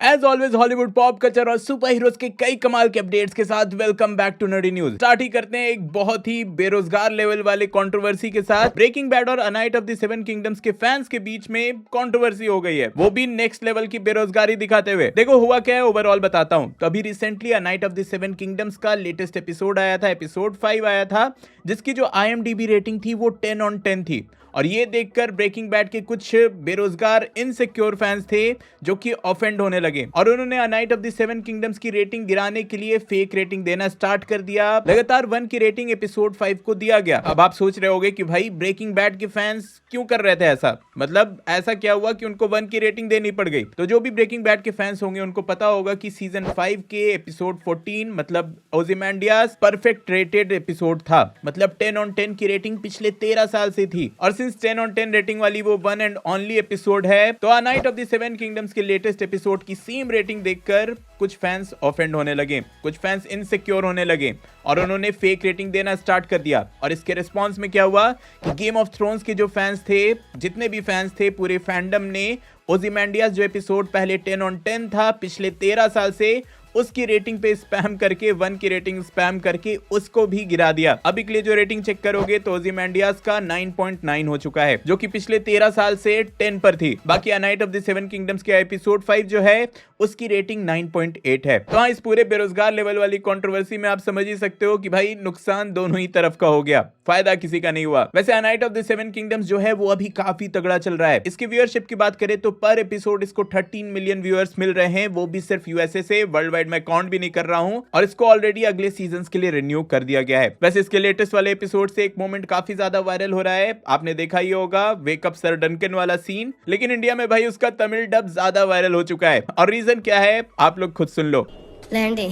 As always Hollywood pop culture और super heroes के कई कमाल के अपडेट्स के साथ welcome back to nerdy news. Start ही करते हैं एक बहुत ही बेरोजगार लेवल वाले कंट्रोवर्सी के साथ। ब्रेकिंग बैड और a night of the seven kingdoms के फैंस के बीच में कंट्रोवर्सी हो गई है, वो भी नेक्स्ट लेवल की बेरोजगारी दिखाते हुए। देखो हुआ क्या है, ओवरऑल बताता हूँ। तो अभी recently a night of the seven kingdoms का लेटेस्ट एपिसोड आया था, एपिसोड 5 आया था, जिसकी जो IMDb रेटिंग थी वो 10/10 थी। और ये देखकर ब्रेकिंग बैड के कुछ बेरोजगार इनसिक्योर फैंस थे जो कि ऑफेंड होने लगे और उन्होंने a night of the seven kingdoms की रेटिंग गिराने के लिए फेक रेटिंग देना स्टार्ट कर दिया। लगातार 1 की रेटिंग एपिसोड 5 को दिया गया। अब आप सोच रहे होंगे कि भाई ब्रेकिंग बैड के फैंस क्यों कर रहे थे ऐसा, मतलब ऐसा क्या हुआ कि उनको 1 की रेटिंग देनी पड़ गई। तो जो भी ब्रेकिंग बैड के फैंस होंगे उनको पता होगा कि सीजन 5 के एपिसोड 14 मतलब ओzymandias परफेक्ट रेटेड एपिसोड था, मतलब 10/10 की रेटिंग पिछले 13 साल से थी। और सिंस 10/10 रेटिंग वाली वो वन एंड ओनली एपिसोड है, तो a night of the seven kingdoms के लेटेस्ट एपिसोड की सेम रेटिंग देखकर कुछ फैंस ऑफेंड होने लगे, कुछ फैंस इनसिक्योर होने लगे और उन्होंने फेक रेटिंग देना स्टार्ट कर दिया। और इसके रिस्पांस में क्या हुआ कि गेम ऑफ थ्रोन्स के जो फैंस थे, जितने भी फैंस थे, पूरे फैंडम ने ओzymandias जो एपिसोड पहले 10/10 था पिछले 13 साल से, उसकी रेटिंग पे स्पैम करके 1 की रेटिंग स्पैम करके उसको भी गिरा दिया। अभी के लिए जो रेटिंग चेक करोगे तो ओzymandias का 9.9 हो चुका है, जो कि पिछले 13 साल से 10 पर थी। बाकी a night of the seven kingdoms के एपिसोड 5 जो है उसकी रेटिंग 9.8 है। तो हाँ, इस पूरे बेरोजगार लेवल वाली कंट्रोवर्सी में आप समझ ही सकते हो कि भाई नुकसान दोनों ही तरफ का हो गया, फायदा किसी का नहीं हुआ। वैसे a night of the seven kingdoms जो है वो अभी काफी तगड़ा चल रहा है। इसकी व्यूअरशिप की बात करें तो पर एपिसोड इसको 13 मिलियन व्यूअर्स मिल रहे हैं, वो भी सिर्फ यूएसए से। वर्ल्ड वाइड मैं काउंट भी नहीं कर रहा हूं। और इसको ऑलरेडी अगले सीजन्स के लिए रिन्यू कर दिया गया है। वैसे इसके लेटेस्ट वाले एपिसोड से एक मोमेंट काफी ज्यादा वायरल हो रहा है, आपने देखा ही होगा, वेकअप सर डंकन वाला सीन। लेकिन इंडिया में भाई उसका तमिल डब ज्यादा वायरल हो चुका है और रीजन क्या है आप लोग खुद सुन लो। लैंडी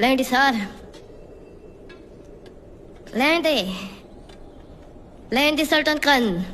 लैंडी सर, लैंडी लैंडी सर डंकन,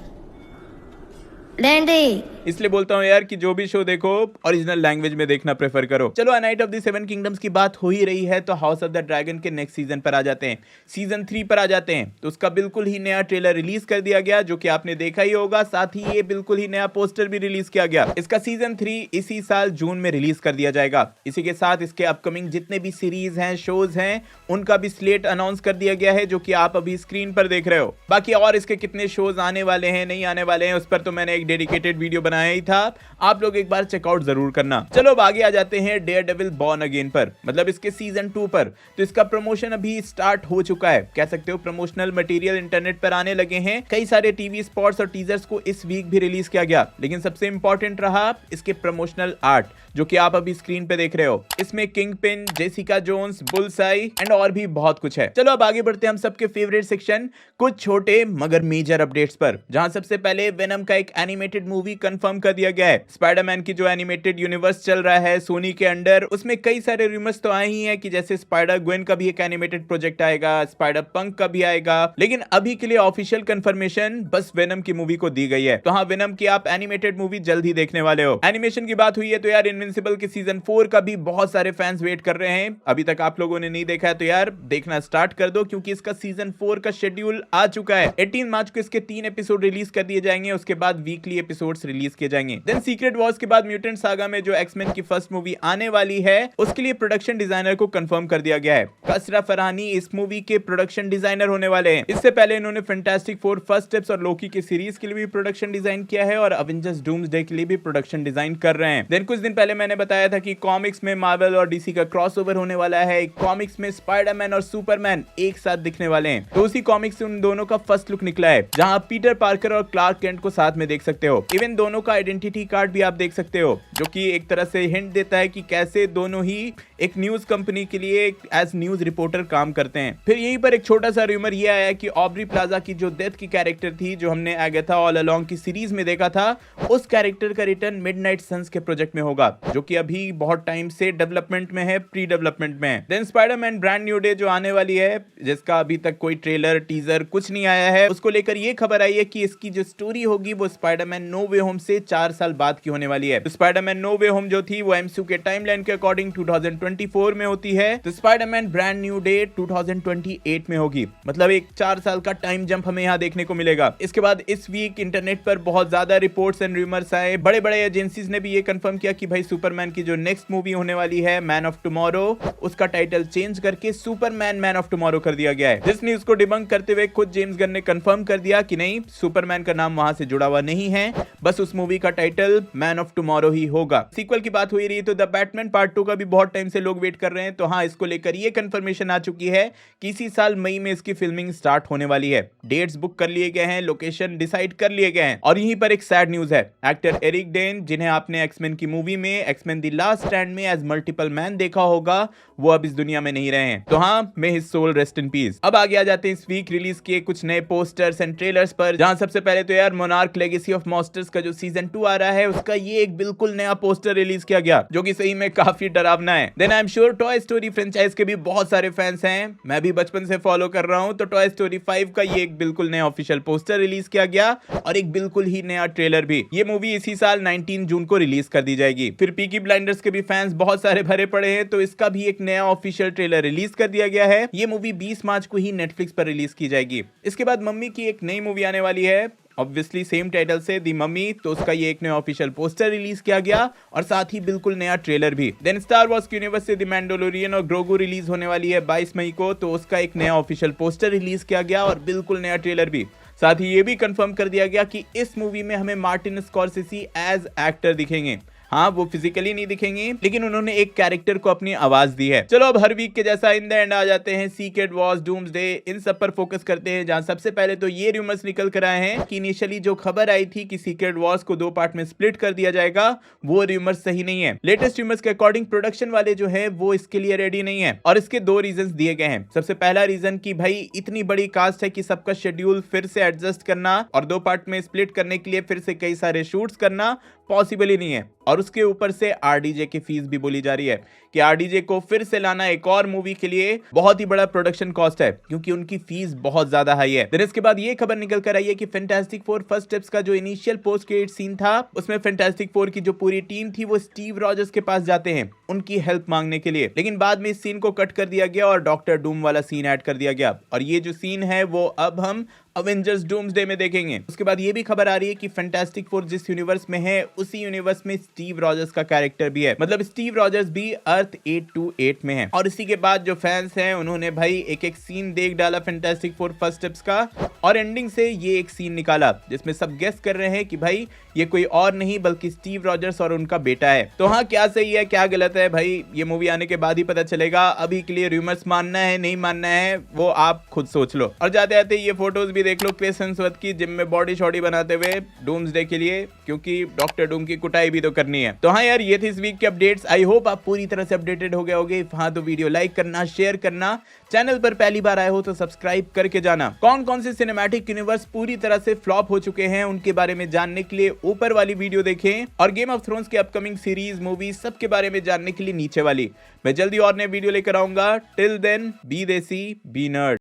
लैंडी। इसलिए बोलता हूँ यार कि जो भी शो देखो ओरिजिनल लैंग्वेज में देखना प्रेफर करो। चलो a night of the seven kingdoms की बात हो ही रही है तो हाउस ऑफ द ड्रैगन के नेक्स्ट सीजन पर आ जाते हैं, सीजन 3 पर आ जाते हैं। तो उसका बिल्कुल ही नया ट्रेलर रिलीज कर दिया गया, जो कि आपने देखा ही होगा। साथ ही ये बिल्कुल ही नया पोस्टर भी रिलीज किया गया। इसका सीजन 3 इसी साल जून में रिलीज कर दिया जाएगा। इसी के साथ इसके अपकमिंग जितने भी सीरीज हैं, शोज हैं, उनका भी स्लेट अनाउंस कर दिया गया है, जो कि आप अभी स्क्रीन पर देख रहे हो। बाकी और इसके कितने शोज आने वाले हैं, नहीं आने वाले हैं, उस पर तो मैंने एक डेडिकेटेड वीडियो बनाया ही था, आप लोग एक बार चेकआउट जरूर करना। चलो अब आगे आ जाते हैं डेयरडेविल बॉर्न अगेन पर, मतलब इसके सीजन 2 पर। तो इसका प्रमोशन अभी स्टार्ट हो चुका है, कह सकते हो प्रमोशनल मटेरियल इंटरनेट पर आने लगे हैं। कई सारे टीवी स्पॉट्स और टीजर्स को इस वीक भी रिलीज किया गया, लेकिन सबसे इंपॉर्टेंट रहा इसके प्रमोशनल आर्ट, जो कि आप अभी स्क्रीन पे देख रहे हो। इसमें Kingpin, Jessica Jones, Bullseye and और भी बहुत कुछ है। चलो अब आगे बढ़ते हैं हम सबके फेवरेट सेक्शन, कुछ छोटे मगर मेजर अपडेट्स पर, जहां सबसे पहले वेनम का एक एनिमेटेड मूवी कंफर्म कर दिया गया है। स्पाइडरमैन की जो एनिमेटेड यूनिवर्स चल रहा है सोनी के अंडर, उसमें कई सारे रूमर्स तो आए ही हैं कि जैसे स्पाइडर ग्वेन का भी एक एनिमेटेड प्रोजेक्ट आएगा, स्पाइडर पंक का भी आएगा, लेकिन अभी के लिए ऑफिशियल कंफर्मेशन बस वेनम की मूवी को दी गई है। तो हाँ, वेनम की आप एनिमेटेड मूवी जल्द ही देखने वाले हो। एनिमेशन की बात हुई है तो यार इनविंसिबल के सीजन 4 का भी बहुत सारे फैंस वेट कर रहे हैं। अभी तक आप लोगों ने नहीं देखा है तो यार देखना स्टार्ट कर दो, क्योंकि इसका सीजन 4 का शेड्यूल आ चुका है। 18 मार्च को इसके 3 एपिसोड रिलीज कर दिए जाएंगे, उसके बाद वीकली एपिसोड्स रिलीज किए जाएंगे। देन सीक्रेट वॉर्स के बाद म्यूटेंट सागा में जो एक्समैन की फर्स्ट मूवी आने वाली है, उसके लिए प्रोडक्शन डिजाइनर को कंफर्म कर दिया गया है। कसरा फरहानी इस मूवी के प्रोडक्शन डिजाइनर होने वाले हैं। इससे पहले इन्होंने फैंटास्टिक फोर फर्स्ट स्टेप्स और लोकी की सीरीज के लिए भी प्रोडक्शन डिजाइन किया है और अवेंजर्स डूम्सडे के लिए भी प्रोडक्शन डिजाइन कर रहे हैं। देन कुछ दिन पहले मैंने बताया था कि कॉमिक्स में मार्वल और डीसी का क्रॉसओवर होने वाला है। कॉमिक्स में स्पाइडरमैन और सुपरमैन एक साथ दिखने वाले हैं, तो उसी कॉमिक्स से उन दोनों का फर्स्ट लुक निकला है, जहां पीटर पार्कर और क्लार्क केंट को साथ में देख सकते हो। इवन दोनों का आइडेंटिटी कार्ड भी आप देख सकते हो, जो कि एक तरह से हिंट देता है कि कैसे दोनों ही एक न्यूज कंपनी के लिए एज न्यूज रिपोर्टर काम करते हैं। फिर यहीं पर एक छोटा सा रूमर ये आया कि ऑब्री प्लाजा की जो डेथ की कैरेक्टर थी, जो हमने एगाथा ऑल अलोंग की सीरीज में देखा था, उस कैरेक्टर का रिटर्न मिडनाइट सन्स के प्रोजेक्ट में होगा, जो कि अभी बहुत टाइम से डेवलपमेंट में है, प्री डेवलपमेंट में है। Then Spiderman brand new day जो आने वाली है, जिसका अभी तक कोई ट्रेलर टीजर कुछ नहीं आया है, उसको लेकर ये खबर आई है कि इसकी जो स्टोरी होगी वो स्पाइडरमैन नो वे होम से से 4 साल बाद की होने वाली है। तो स्पाइडरमैन नो वे होम जो थी वो एमसीयू के टाइमलाइन के अकॉर्डिंग 2024 में होती है, तो स्पाइडरमैन ब्रांड न्यू डे 2028 में होगी। मतलब एक 4 साल का टाइम जंप हमें यहाँ देखने को मिलेगा। इसके बाद इस वीक इंटरनेट पर बहुत ज्यादा रिपोर्ट्स एंड रूमर्स आए। बड़े बड़े एजेंसीज ने भी ये कंफर्म किया कि भाई सुपरमैन की जो नेक्स्ट मूवी होने वाली है मैन ऑफ टुमारो, उसका टाइटल चेंज करके सुपरमैन मैन ऑफ टुमारो कर दिया गया है। जिस न्यूज को डिबंक करते हुए खुद जेम्स गन ने कंफर्म कर दिया कि नहीं, सुपरमैन का नाम वहां से जुड़ा हुआ नहीं है, बस उस मूवी का टाइटल मैन ऑफ टुमारो ही होगा। सीक्वल की बात हुई रही तो द बैटमैन पार्ट 2 का भी बहुत टाइम से लोग वेट कर रहे हैं, तो हाँ, इसको लेकर ये कंफर्मेशन आ चुकी है कि इसी साल मई में इसकी फिल्मिंग स्टार्ट होने वाली है। डेट्स बुक कर लिए गए हैं, लोकेशन डिसाइड कर लिए गए हैं। और यहीं पर एक सैड न्यूज है, एक्टर एरिक डेन, जिन्हें आपने एक्समैन की मूवी में एक्समैन द लास्ट स्टैंड में एज मल्टीपल मैन देखा होगा, वो अब इस दुनिया में नहीं रहे हैं। तो हाँ, may his soul rest in peace. अब आगे आ जाते हैं इस वीक रिलीज किए कुछ नए पोस्टर्स एंड ट्रेलर्स पर, जहां सबसे पहले तो यार मोनार्क लेगेसी ऑफ मॉन्स्टर्स का जो सीजन 2 आ रहा है, उसका ये एक बिल्कुल नया पोस्टर रिलीज किया गया, जो कि सही में काफी डरावना है। Then I am sure Toy Story franchise के भी बहुत सारे फैंस हैं, मैं भी बचपन से फॉलो कर रहा हूं, तो टॉय स्टोरी 5 का ये एक बिल्कुल नया ऑफिशियल पोस्टर रिलीज किया गया और एक बिल्कुल ही नया ट्रेलर भी। ये मूवी इसी साल 19 जून को रिलीज कर दी जाएगी। फिर पीकी ब्लाइंडर्स के भी फैंस बहुत सारे भरे पड़े हैं, तो इसका भी एक नया ऑफिशियल ट्रेलर रिलीज कर दिया गया है। ये मूवी 20 मार्च को ही नेटफ्लिक्स पर रिलीज की जाएगी। इसके बाद मम्मी की एक नई मूवी आने वाली है, ऑब्वियसली सेम टाइटल से दी मम्मी, तो उसका ये एक नया ऑफिशियल पोस्टर रिलीज किया गया और साथ ही बिल्कुल नया ट्रेलर भी। देन स्टार वॉर्स यूनिवर्स से द मैंडोलोरियन और ग्रोगू रिलीज होने वाली है 22 मई को, तो उसका एक नया ऑफिशियल पोस्टर रिलीज किया गया और बिल्कुल नया ट्रेलर भी। साथ ही ये भी कंफर्म कर दिया गया कि इस मूवी में हमें मार्टिन स्कॉर्सेसी एज एक्टर दिखेंगे। हाँ, वो फिजिकली नहीं दिखेंगे, लेकिन उन्होंने एक कैरेक्टर को अपनी आवाज दी है। चलो अब हर वीक के जैसा इन द एंड आ जाते हैं सीक्रेट वॉर्स, डूम्सडे, इन सब पर फोकस करते हैं। जहां सबसे पहले तो ये रूमर्स निकल कर आए हैं कि इनिशियली जो खबर आई थी कि सीक्रेट वॉर्स को 2 पार्ट में स्प्लिट कर दिया जाएगा, वो रूमर्स सही नहीं है। लेटेस्ट रूमर्स के अकॉर्डिंग प्रोडक्शन वाले जो है वो इसके लिए रेडी नहीं है और इसके 2 रीजन दिए गए हैं। सबसे पहला रीजन कि भाई इतनी बड़ी कास्ट है कि सबका शेड्यूल फिर से एडजस्ट करना और 2 पार्ट में स्प्लिट करने के लिए फिर से कई सारे शूट्स करना पॉसिबल ही नहीं है। और उसके ऊपर से आरडीजे की फीस भी बोली जा रही है कि आरडीजे को फिर से लाना एक और मूवी के लिए बहुत ही बड़ा प्रोडक्शन कॉस्ट है, क्योंकि उनकी फीस बहुत ज्यादा हाई है। फिर इसके बाद ये खबर निकल कर आई है कि फैंटास्टिक फोर फर्स्ट स्टेप्स का जो इनिशियल पोस्ट क्रेडिट सीन था, उसमें फैंटास्टिक फोर की जो पूरी टीम थी वो स्टीव रॉजर्स के पास जाते हैं उनकी हेल्प मांगने के लिए, लेकिन बाद में इस सीन को कट कर दिया गया और डॉक्टर डूम वाला सीन ऐड कर दिया गया। और ये जो सीन है वो अब हम अवेंजर्स डूम्सडे में देखेंगे। उसके बाद ये भी खबर आ रही है कि फैंटास्टिक फोर जिस यूनिवर्स में है उसी यूनिवर्स में स्टीव रॉजर्स का कैरेक्टर भी है, मतलब स्टीव रॉजर्स भी अर्थ 828 में है। और इसी के बाद जो फैंस हैं उन्होंने भाई एक एक सीन देख डाला फैंटास्टिक फोर फर्स्ट स्टेप्स का, और एंडिंग से ये एक सीन निकाला जिसमें सब गेस कर रहे हैं कि भाई ये कोई और नहीं बल्कि स्टीव रॉजर्स और उनका बेटा है। तो हाँ, क्या सही है क्या गलत है भाई ये मूवी आने के बाद ही पता चलेगा। अभी के लिए रूमर्स मानना है नहीं मानना है वो आप खुद सोच लो। और जाते जाते ये फोटोज भी देख लो क्रिस हेम्सवर्थ की जिम में बॉडी शॉडी बनाते हुए डूम्सडे के लिए, क्योंकि डॉक्टर डूम की कुटाई भी तो करनी है। तो हाँ यार, ये थे इस वीक के अपडेट्स। आई होप आप पूरी तरह से अपडेटेड हो गए होगे। हाँ तो वीडियो लाइक करना, शेयर करना, चैनल पर पहली बार आए हो तो सब्सक्राइब करके जाना। कौन कौन से सिनेमैटिक यूनिवर्स पूरी तरह से फ्लॉप हो चुके हैं उनके बारे में जानने के लिए ऊपर वाली वीडियो देखें, और गेम ऑफ थ्रोन्स के अपकमिंग सीरीज मूवी सबके बारे में जानने के लिए नीचे वाली। मैं जल्दी और नए वीडियो लेकर आऊंगा। टिल देन बी देसी बी नर्ड।